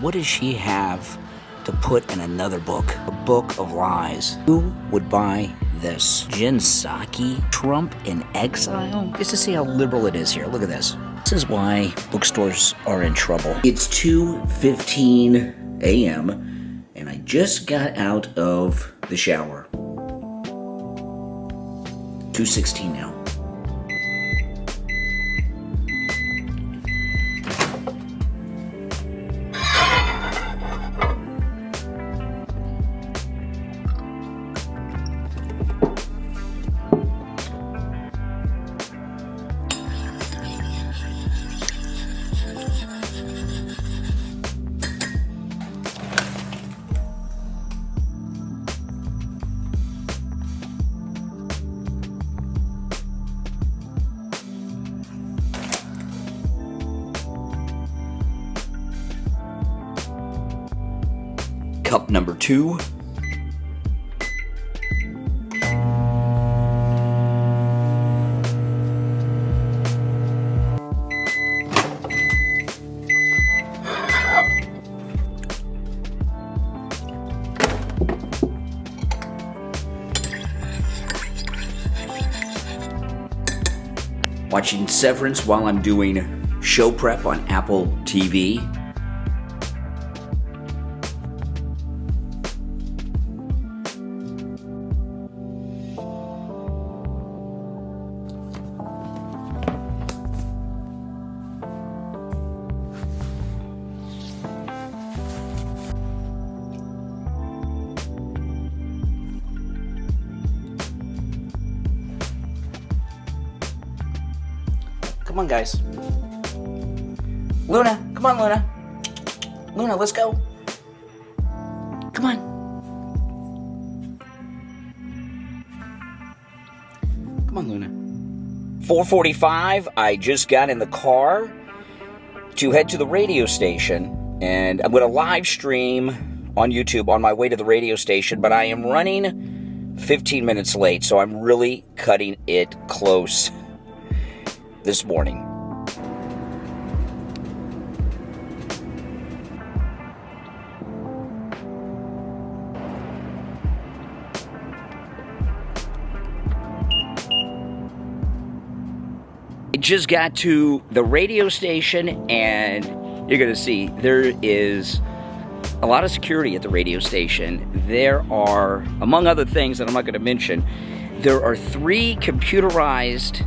What does she have to put in another book? A book of lies. Who would buy this? Gin Sake? Trump in exile? Just to see how liberal it is here. Look at this. This is why bookstores are in trouble. It's 2:15 a.m. and I just got out of the shower. 2:16 now. Cup number 2. Watching Severance while I'm doing show prep on Apple TV. Come on, guys. Luna, come on, Luna. Luna, let's go. Come on. Come on, Luna. 4:45, I just got in the car to head to the radio station, and I'm going to live stream on YouTube on my way to the radio station, but I am running 15 minutes late, so I'm really cutting it close this morning. I just got to the radio station, and you're going to see there is a lot of security at the radio station. There are, among other things that I'm not going to mention, there are 3 computerized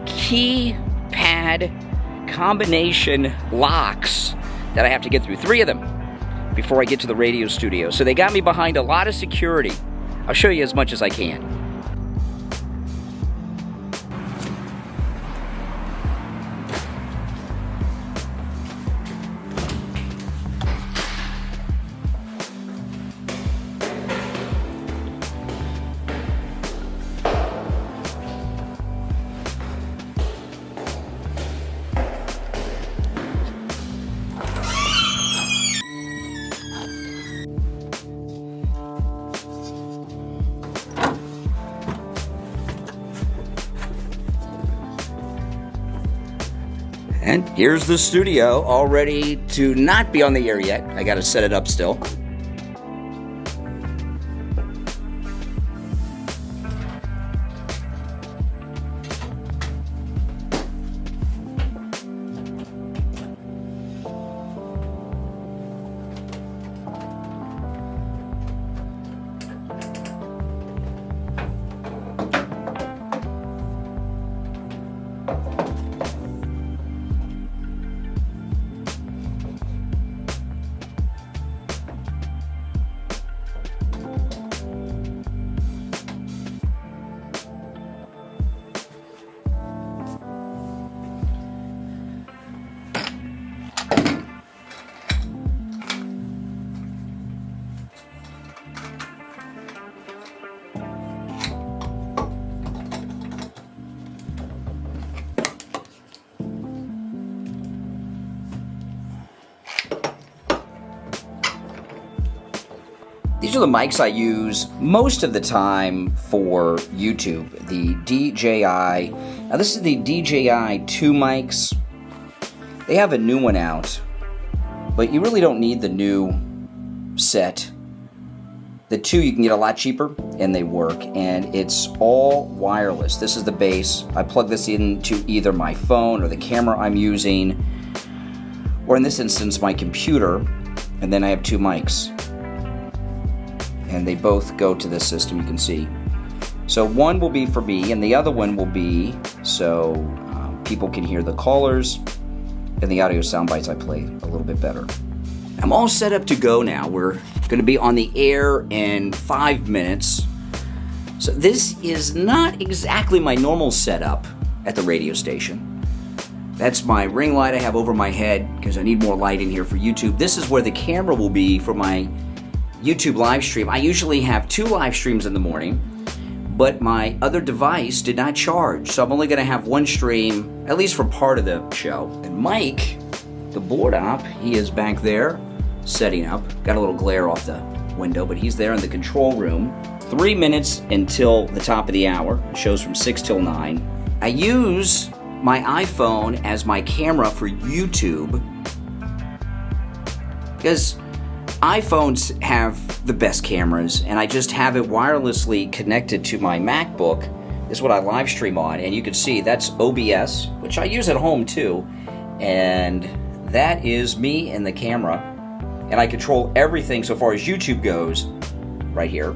keypad combination locks that I have to get through. 3 of them before I get to the radio studio. So they got me behind a lot of security. I'll show you as much as I can. And here's the studio, all ready to not be on the air yet. I gotta set it up still. These are the mics I use most of the time for YouTube, the DJI. Now this is the DJI 2 mics. They have a new one out But you really don't need the new set. The two you can get a lot cheaper, and they work, and it's all wireless. This is the base. I plug this into either my phone or the camera I'm using, or in this instance, my computer, and then I have two mics. And they both go to this system, you can see. So one will be for me, and the other one will be so people can hear the callers and the audio sound bites I play a little bit better. I'm all set up to go now. We're going to be on the air in 5 minutes. So this is not exactly my normal setup at the radio station. That's my ring light I have over my head because I need more light in here for YouTube. This is where the camera will be for my YouTube live stream. I usually have 2 live streams in the morning, but my other device did not charge, so I'm only going to have 1 stream, at least for part of the show. And Mike, the board op, he is back there setting up. Got a little glare off the window, but he's there in the control room. 3 minutes until the top of the hour. It shows from 6 till 9. I use my iPhone as my camera for YouTube because iPhones have the best cameras, and I just have it wirelessly connected to my MacBook. This is what I live stream on, and you can see that's OBS, which I use at home too, and that is me and the camera, and I control everything so far as YouTube goes right here.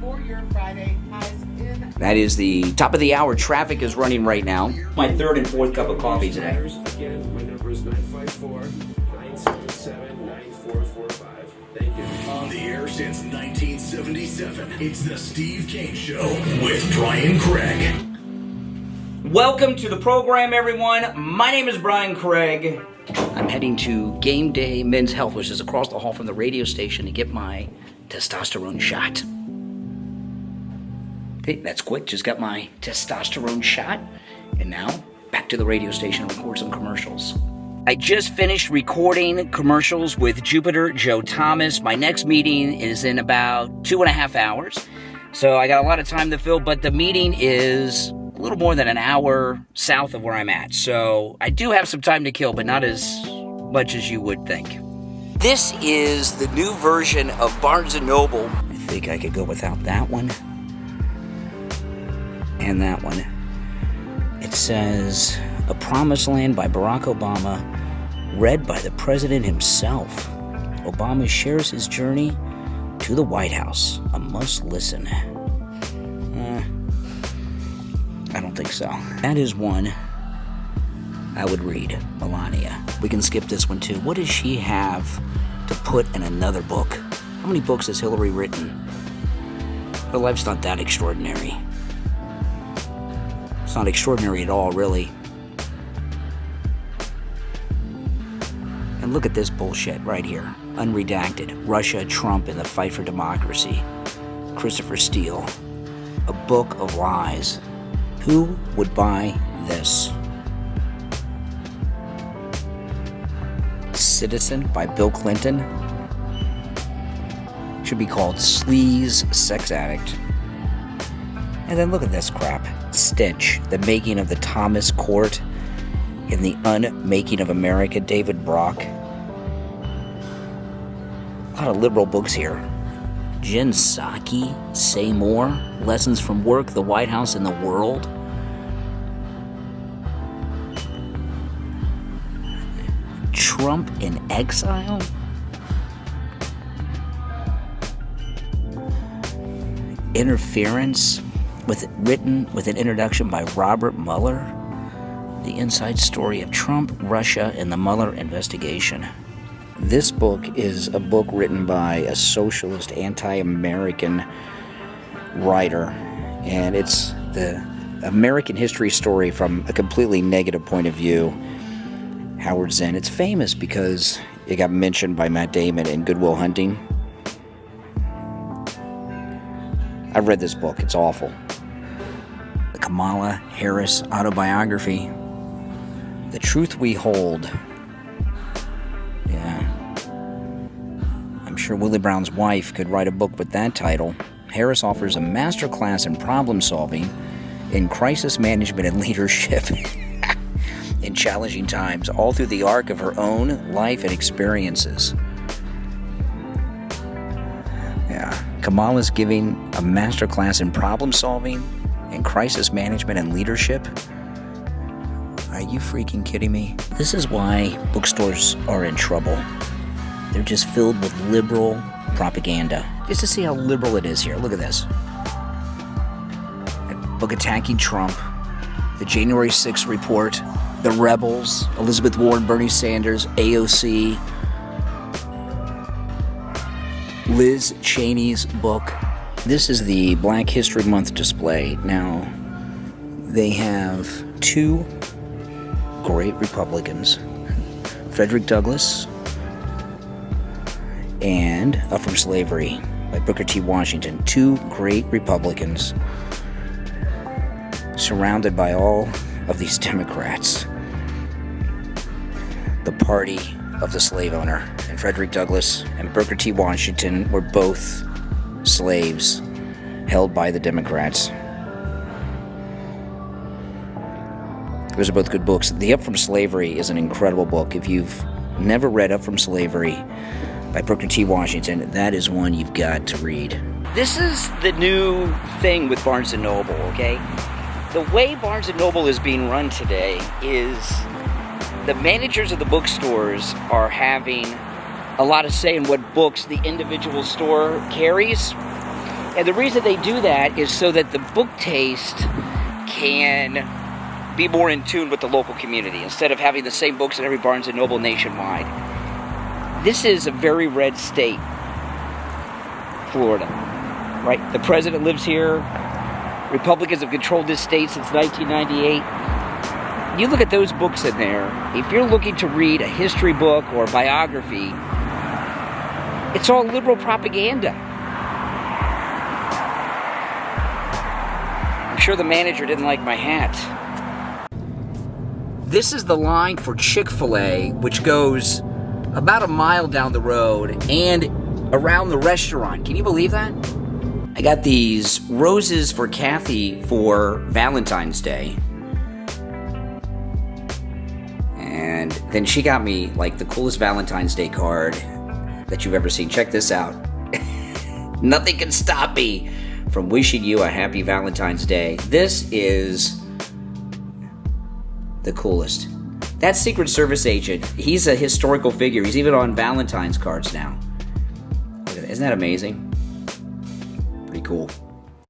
For your Friday highs in. That is the top of the hour. Traffic is running right now. My 3rd and 4th cup of coffee today. Again, my number is 954-977-9445. Thank you. On the air since 1977, it's the Steve Kane Show with Brian Craig. Welcome to the program, everyone. My name is Brian Craig. I'm heading to Game Day Men's Health, which is across the hall from the radio station, to get my testosterone shot. Okay, that's quick. Just got my testosterone shot. And now, back to the radio station to record some commercials. I just finished recording commercials with Jupiter Joe Thomas. My next meeting is in about 2.5 hours. So I got a lot of time to fill, but the meeting is a little more than an hour south of where I'm at. So I do have some time to kill, but not as much as you would think. This is the new version of Barnes & Noble. I think I could go without that one. And that one. It says, A Promised Land by Barack Obama, read by the president himself. Obama shares his journey to the White House. A must listen. I don't think so. That is one I would read, Melania. We can skip this one too. What does she have to put in another book? How many books has Hillary written? Her life's not that extraordinary. It's not extraordinary at all, really. And look at this bullshit right here. Unredacted. Russia, Trump, and the Fight for Democracy. Christopher Steele. A book of lies. Who would buy this? Citizen by Bill Clinton. Should be called Sleaze Sex Addict. And then look at this crap. Stitch, The Making of the Thomas Court, in the Unmaking of America, David Brock. A lot of liberal books here. Jen Psaki, Say More, Lessons from Work, the White House, and the World. Trump in Exile? Interference, written with an introduction by Robert Mueller. The inside story of Trump, Russia, and the Mueller investigation. This book is a book written by a socialist, anti-American writer, and it's the American history story from a completely negative point of view. Howard Zinn. It's famous because it got mentioned by Matt Damon in Good Will Hunting. I've read this book. It's awful. The Kamala Harris autobiography. The Truth We Hold. Yeah. I'm sure Willie Brown's wife could write a book with that title. Harris offers a masterclass in problem solving, in crisis management and leadership. in challenging times, all through the arc of her own life and experiences. Yeah, Kamala's giving a masterclass in problem solving and crisis management and leadership. Are you freaking kidding me? This is why bookstores are in trouble. They're just filled with liberal propaganda. Just to see how liberal it is here. Look at this. A book attacking Trump, the January 6th report, the rebels, Elizabeth Warren, Bernie Sanders, AOC, Liz Cheney's book. This is the Black History Month display. Now, they have two great Republicans, Frederick Douglass and Up From Slavery by Booker T. Washington. Two great Republicans surrounded by all of these Democrats. The party of the slave owner. And Frederick Douglass and Booker T. Washington were both slaves held by the Democrats. Those are both good books. The Up From Slavery is an incredible book. If you've never read Up From Slavery by Booker T. Washington, that is one you've got to read. This is the new thing with Barnes & Noble, okay? The way Barnes & Noble is being run today is the managers of the bookstores are having a lot of say in what books the individual store carries. And the reason they do that is so that the book taste can be more in tune with the local community instead of having the same books at every Barnes & Noble nationwide. This is a very red state, Florida, right? The president lives here. Republicans have controlled this state since 1998. You look at those books in there, if you're looking to read a history book or a biography, it's all liberal propaganda. I'm sure the manager didn't like my hat. This is the line for Chick-fil-A, which goes about a mile down the road and around the restaurant. Can you believe that? I got these roses for Kathy for Valentine's Day. And then she got me like the coolest Valentine's Day card that you've ever seen. Check this out. Nothing can stop me from wishing you a happy Valentine's Day. This is the coolest. That Secret Service agent, he's a historical figure. He's even on Valentine's cards now. Isn't that amazing? Pretty cool.